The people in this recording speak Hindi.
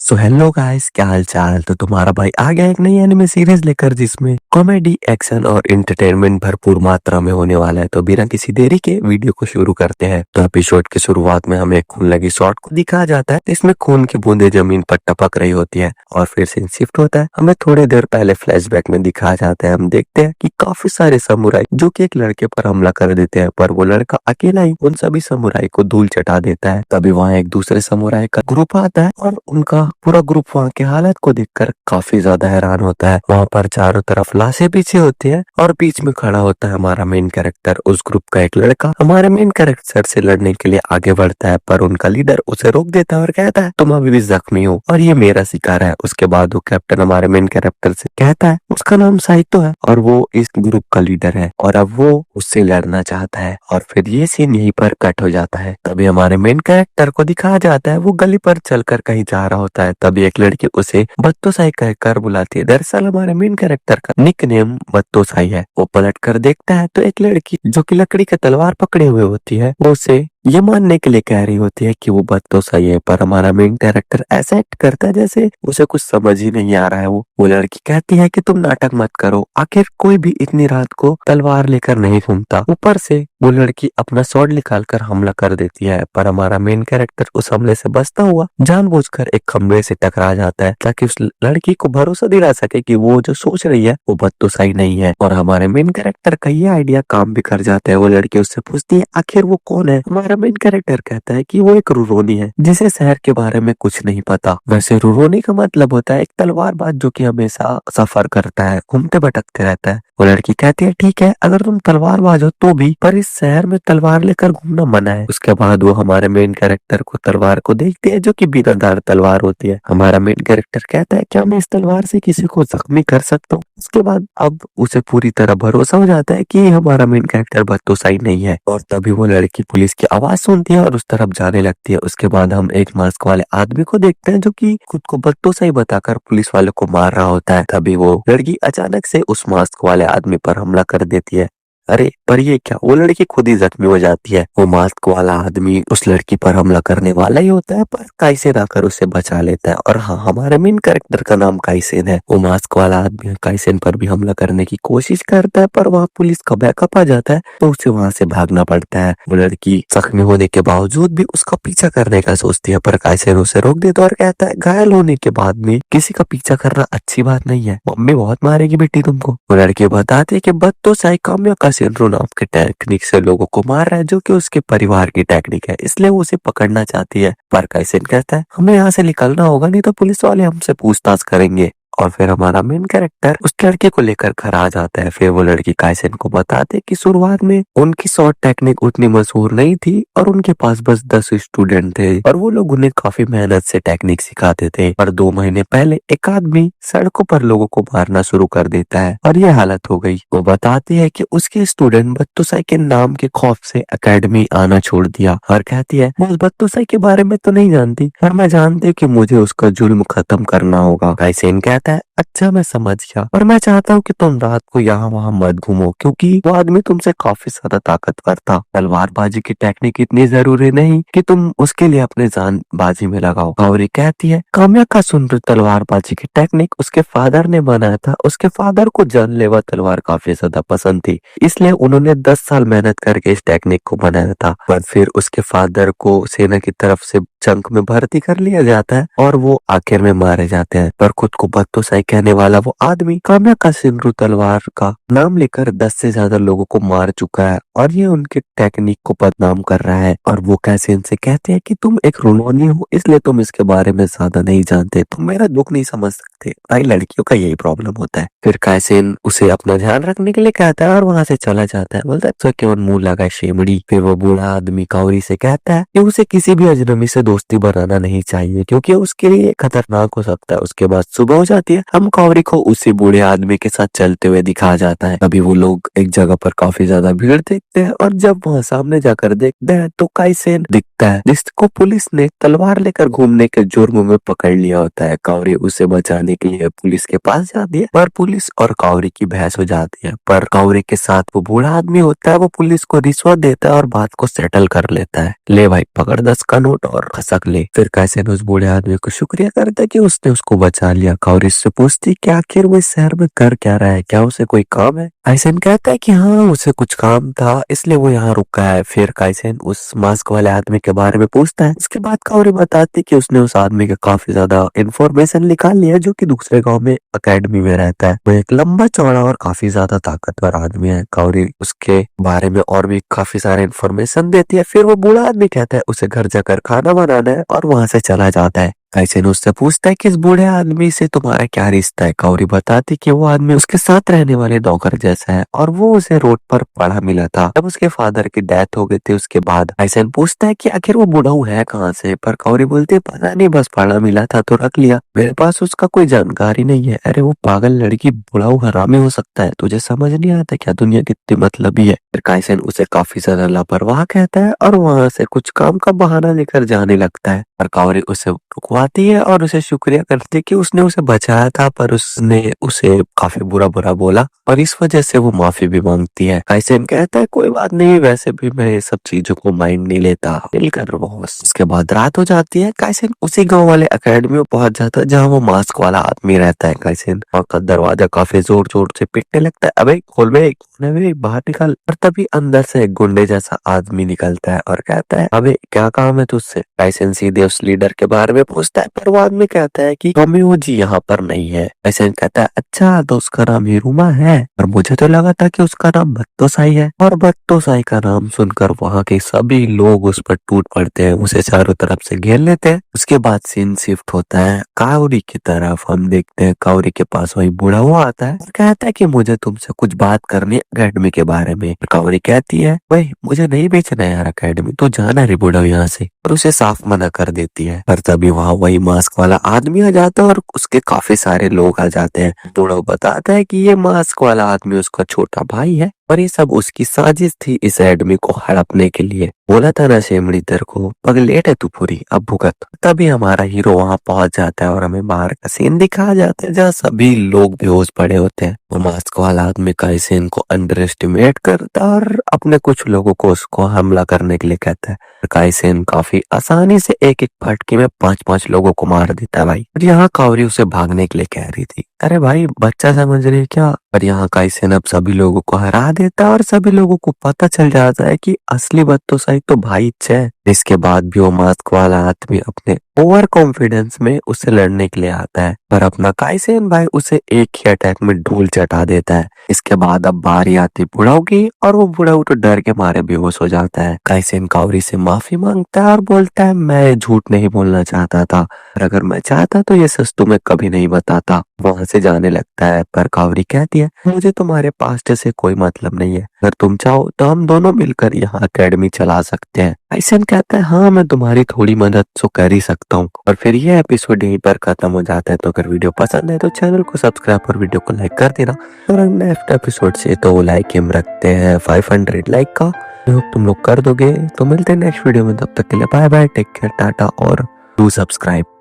सो हेलो गाइस, क्या हाल चाल। तो तुम्हारा भाई आ गया एक नई एनिमे सीरीज लेकर जिसमें कॉमेडी, एक्शन और एंटरटेनमेंट भरपूर मात्रा में होने वाला है। तो बिना किसी देरी के वीडियो को शुरू करते हैं। तो एपिसोड की शुरुआत में हमें खून लगी शॉट को दिखाया जाता है। इसमें खून की बूंदें जमीन पर टपक रही होती है और फिर सीन शिफ्ट होता है। हमें थोड़ी देर पहले फ्लैशबैक में दिखाया जाता है। हम देखते हैं कि काफी सारे समुराई जो कि एक लड़के पर हमला कर देते हैं, पर वो लड़का अकेला ही उन सभी समुराई को धूल चटा देता है। तभी वहाँ एक दूसरे समुराई का ग्रुप आता है और उनका पूरा ग्रुप वहाँ की हालत को देखकर काफी ज्यादा हैरान होता है। वहाँ पर चारों तरफ लाशें पीछे होती है और बीच में खड़ा होता है हमारा मेन कैरेक्टर। उस ग्रुप का एक लड़का हमारे मेन कैरेक्टर से लड़ने के लिए आगे बढ़ता है, पर उनका लीडर उसे रोक देता है और कहता है तुम अभी भी जख्मी हो और ये मेरा शिकार है। उसके बाद वो कैप्टन हमारे मेन कैरेक्टर से कहता है उसका नाम साइतो है और वो इस ग्रुप का लीडर है और अब वो उससे लड़ना चाहता है। और फिर ये सीन यहीं पर कट हो जाता है। तभी हमारे मेन कैरेक्टर को दिखाया जाता है वो गली पर चलकर कहीं जा रहा होता है। तभी एक लड़की उसे बत्तोसाई कहकर बुलाती है। दरअसल हमारे मेन कैरेक्टर का निक नेम बत्तोसाई है। वो पलट कर देखता है तो एक लड़की जो कि लकड़ी का तलवार पकड़े हुए होती है वो उसे ये मानने के लिए कह रही होती है कि वो बत्तोसाई है, पर हमारा मेन कैरेक्टर ऐसा एक्ट करता है जैसे उसे कुछ समझ ही नहीं आ रहा है। वो लड़की कहती है कि तुम नाटक मत करो, आखिर कोई भी इतनी रात को तलवार लेकर नहीं घूमता। ऊपर से वो लड़की अपना स्वॉर्ड निकालकर हमला कर देती है, पर हमारा मेन कैरेक्टर उस हमले से बचता हुआ जानबूझकर एक खंबे से टकरा जाता है ताकि उस लड़की को भरोसा दिला सके कि वो जो सोच रही है वो बत्तोसाई नहीं है। और हमारे मेन कैरेक्टर का ये आइडिया काम भी कर जाता है। वो लड़की उससे पूछती है आखिर वो कौन है। हमारा मेन कैरेक्टर कहता है कि वो एक रुरोनी है जिसे शहर के बारे में कुछ नहीं पता। वैसे रुरोनी का मतलब होता है एक तलवारबाज जो कि हमेशा सफर करता है, घूमते भटकते रहता है। वो लड़की कहती है ठीक है अगर तुम तलवारबाज हो तो भी, पर इस शहर में तलवार लेकर घूमना मना है। उसके बाद वो हमारे मेन कैरेक्टर को तलवार को देखती है जो कि बिना धार तलवार होती है। हमारा मेन कैरेक्टर कहता है क्या मैं इस तलवार से किसी को जख्मी कर सकता हूँ। उसके बाद अब उसे पूरी तरह भरोसा हो जाता है कि हमारा मेन कैरेक्टर बत्तोसाई नहीं है। और तभी वो लड़की पुलिस की आवाज सुनती है और उस तरफ जाने लगती है। उसके बाद हम एक मास्क वाले आदमी को देखते हैं जो कि खुद को बत्तोसाई बताकर पुलिस वालों को मार रहा होता है। तभी वो लड़की अचानक से उस मास्क वाले आदमी पर हमला कर देती है। अरे पर ये क्या, वो लड़की खुद ही जख्मी हो जाती है। वो मास्क वाला आदमी उस लड़की पर हमला करने वाला ही होता है, पर काइसेन आकर उसे बचा लेता है। और हाँ, हमारे मेन कैरेक्टर का नाम काइसेन है। वो मास्क वाला आदमी काइसेन पर भी हमला करने की कोशिश करता है, पर वहाँ पुलिस का बैकअप आ जाता है तो उसे वहाँ से भागना पड़ता है। वो लड़की जख्मी होने के बावजूद भी उसका पीछा करने का सोचती है, पर काइसेन उसे रोक देता है और कहता है घायल होने के बाद में किसी का पीछा करना अच्छी बात नहीं है, मम्मी बहुत मारेगी बेटी तुमको। वो लड़के बताते हैं कि बत्तोसाई काम्या का सिंड्रो नाम के टेक्निक से लोगों को मार रहा है जो कि उसके परिवार की टेक्निक है, इसलिए वो उसे पकड़ना चाहती है। पर काइसेन कहता है हमें यहाँ से निकलना होगा नहीं तो पुलिस वाले हमसे पूछताछ करेंगे। और फिर हमारा मेन कैरेक्टर उस लड़के को लेकर घर आ जाता है। फिर वो लड़की काइसेन को बताते कि शुरुआत में उनकी शॉर्ट टेक्निक उतनी मशहूर नहीं थी और उनके पास बस 10 स्टूडेंट थे और वो लोग उन्हें काफी मेहनत से टेक्निक सिखाते थे। पर 2 महीने पहले एक आदमी सड़कों पर लोगों को मारना शुरू कर देता है और ये हालत हो गई। वो बताती है कि उसके स्टूडेंट बत्तोसाई के नाम के खौफ से एकेडमी आना छोड़ दिया और कहती है मैं उस बत्तोसाई के बारे में तो नहीं जानती, पर मैं जानती हूँ कि मुझे उसका जुल्म खत्म करना होगा। काइसेन कहता है अच्छा मैं समझ गया, और मैं चाहता हूँ कि तुम रात को यहाँ वहाँ मत घूमो क्योंकि वो आदमी तुमसे काफी ज्यादा ताकतवर था। तलवारबाजी की टेक्निक इतनी जरूरी नहीं कि तुम उसके लिए अपने जान बाजी में लगाओ। गौरी कहती है काम्या का सुंदर तलवारबाजी की टेक्निक उसके फादर ने बनाया था। उसके फादर को जानलेवा तलवार काफी ज्यादा पसंद थी, इसलिए उन्होंने 10 साल मेहनत करके इस टेक्निक को बनाया था। पर फिर उसके फादर को सेना की तरफ से जंग में भर्ती कर लिया जाता है और वो आखिर में मारे जाते हैं। पर खुद को बत्तोसाई कहने वाला वो आदमी काम्या का सिंड्रो तलवार का नाम लेकर 10 से ज्यादा लोगों को मार चुका है और ये उनके टेक्निक को बदनाम कर रहा है। और वो कैसे इनसे कहते हैं कि तुम एक रोलोनी हो इसलिए तुम इसके बारे में ज्यादा नहीं जानते, तुम मेरा दुख नहीं समझ सकते। भाई लड़कियों का यही प्रॉब्लम होता है। फिर कैसेन उसे अपना ध्यान रखने के लिए कहता है और वहां से चला जाता है। बोलता है तो केवल मुंह लगा शेमड़ी। फिर वो बूढ़ा आदमी काउरी से कहता है कि उसे किसी भी अजनबी से दोस्ती बनाना नहीं चाहिए क्योंकि उसके लिए खतरनाक हो सकता है। उसके बाद सुबह हो जाती है। हम काउरी को उसी बूढ़े आदमी के साथ चलते हुए दिखाया जाता है। तभी वो लोग एक जगह पर काफी ज्यादा भीड़ देखते हैं और जब वहाँ सामने जाकर देखते हैं तो काइसेन दिखता है जिसको पुलिस ने तलवार लेकर घूमने के जुर्म में पकड़ लिया होता है। काउरी उसे बचाने के लिए पुलिस के पास जाती है पर पुलिस पुलिस और कावरी की बहस हो जाती है, पर कावरी के साथ वो बूढ़ा आदमी होता है, वो पुलिस को रिश्वत देता है और बात को सेटल कर लेता है। ले भाई पकड़ 10 का नोट और खसक ले। फिर काइसेन उस बूढ़े आदमी को शुक्रिया करता है कि उसने उसको बचा लिया। कावरी उससे पूछती कि आखिर वो इस शहर में कर क्या रहा है, क्या उसे कोई काम है। काइसेन कहता है कि हाँ उसे कुछ काम था इसलिए वो यहाँ रुका है। फिर काइसेन उस मास्क वाले आदमी के बारे में पूछता है। इसके बाद कावरी बताती कि उसने उस आदमी का काफी ज्यादा इंफॉर्मेशन निकाल लिया जो कि दूसरे गांव में अकेडमी में रहता है। वो एक लंबा चौड़ा और काफी ज्यादा ताकतवर आदमी है। कावरी उसके बारे में और भी काफी सारे इंफॉर्मेशन देती है। फिर वो बूढ़ा आदमी कहता है उसे घर जाकर खाना बनाना है और वहां से चला जाता है। काइसेन उससे पूछता है कि इस बूढ़े आदमी से तुम्हारा क्या रिश्ता है। कावरी बताती कि वो आदमी उसके साथ रहने वाले नौकर जैसा है और वो उसे रोड पर पड़ा मिला था जब उसके फादर की डेथ हो गई थी। उसके बाद काइसेन पूछता है कि आखिर वो बुढ़ाऊ है कहाँ से, पर कावरी बोलती है पता नहीं, बस पड़ा मिला था तो रख लिया, मेरे पास उसका कोई जानकारी नहीं है। अरे वो पागल लड़की बुढ़ाऊ हरामी हो सकता है, तुझे समझ नहीं आता क्या दुनिया कितनी मतलबी है। फिर काइसेन उसे काफी ज्यादा लापरवाह कहता है और वहां से कुछ काम का बहाना लेकर जाने लगता है। पर कावरी उसे रुकवाती है और उसे शुक्रिया करती है कि उसने उसे बचाया था, पर उसने उसे काफी बुरा बुरा बोला और इस वजह से वो माफी भी मांगती है। काइसेन कहता है कोई बात नहीं, वैसे भी मैं ये सब चीजों को माइंड नहीं लेता, मिलकर बॉस। उसके बाद रात हो जाती है। काइसेन उसी गांव वाले अकेडमी में पहुंच जाता है जहाँ वो मास्क वाला आदमी रहता है। काइसेन का दरवाजा काफी जोर जोर से पीटने लगता है, अबे खोल बे, अबे बाहर निकल। और तभी अंदर से एक गुंडे जैसा आदमी निकलता है और कहता है अबे क्या काम है तुझसे। काइसेन सीधे उस लीडर के बारे में पूछता है, पर वो आदमी कहता है कि रोमियो जी यहाँ पर नहीं है। काइसेन कहता है अच्छा तो उसका नाम हिरुमा है, और मुझे तो लगा था कि उसका नाम बत्तोसाई है। और बत्तोसाई का नाम सुनकर वहाँ के सभी लोग उस पर टूट पड़ते हैं, उसे चारों तरफ से घेर लेते हैं। उसके बाद सीन शिफ्ट होता है कावरी की तरफ। हम देखते हैं कावरी के पास वही बूढ़ा हुआ आता है और कहता है कि मुझे तुमसे कुछ बात करनी है अकेडमी के बारे में। कावरी कहती है भाई मुझे नहीं बेचना है यार अकेडमी, तो जाना रे बूढ़ा यहाँ से, और उसे साफ मना कर देती है। पर तभी वहाँ वही मास्क वाला आदमी आ जाता है और उसके काफी सारे लोग आ जाते हैं। बूढ़ा बताता है कि ये मास्क वाला आदमी उसका छोटा भाई है और ये सब उसकी साजिश थी इस एडमी को हड़पने के लिए। बोला था ना शेमड़ी तेरे को, पगलेट है तू पूरी, अब भुगत। तभी हमारा हीरो वहां पहुंच जाता है और हमें बाहर का सीन दिखाया जाता है जहाँ सभी लोग बेहोश पड़े होते हैं। वो मास्क वाला आदमी काइसेन को अंडर एस्टिमेट करता है और अपने कुछ लोगों को उसको हमला करने के लिए कहता है। काइसेन काफी आसानी से एक एक फटके में 5-5 लोगों को मार देता है भाई। और यहाँ कावरी उसे भागने के लिए कह रही थी, अरे भाई बच्चा समझ रही है क्या। पर यहाँ काइसेन अब सभी लोगों को हरा देता है और सभी लोगों को पता चल जाता है कि असली बत्तोसाई तो भाई है। इसके बाद भी वो मास्क वाला आदमी अपने ओवर कॉन्फिडेंस में उसे लड़ने के लिए आता है, पर अपना काइसेन भाई उसे एक ही अटैक में धूल चटा देता है। इसके बाद अब बारी आती बुढ़ाऊ की और वो बुढ़ाऊ तो डर के मारे बेहोश हो जाता है। काइसेन कावरी से माफी मांगता है और बोलता है मैं झूठ नहीं बोलना चाहता था, और अगर मैं चाहता तो ये सच तुम्हें कभी नहीं बताता। वहां से जाने लगता है, पर कावरी कहती है मुझे तुम्हारे पास्ट से कोई मतलब नहीं है, अगर तुम चाहो तो हम दोनों मिलकर यहाँ अकेडमी चला सकते हैं। काइसेन कहता है हाँ मैं तुम्हारी थोड़ी मदद तो कर ही सकता हूँ। और फिर ये एपिसोड यहीं पर खत्म हो जाता है। तो अगर वीडियो पसंद है तो चैनल को सब्सक्राइब और वीडियो को लाइक कर देना। और नेक्स्ट एपिसोड से तो लाइक हम रखते हैं 500 लाइक का, तुम लोग कर दोगे। तो मिलते हैं नेक्स्ट वीडियो में, तब तक के लिए bye bye, take care, tata और डू सब्सक्राइब।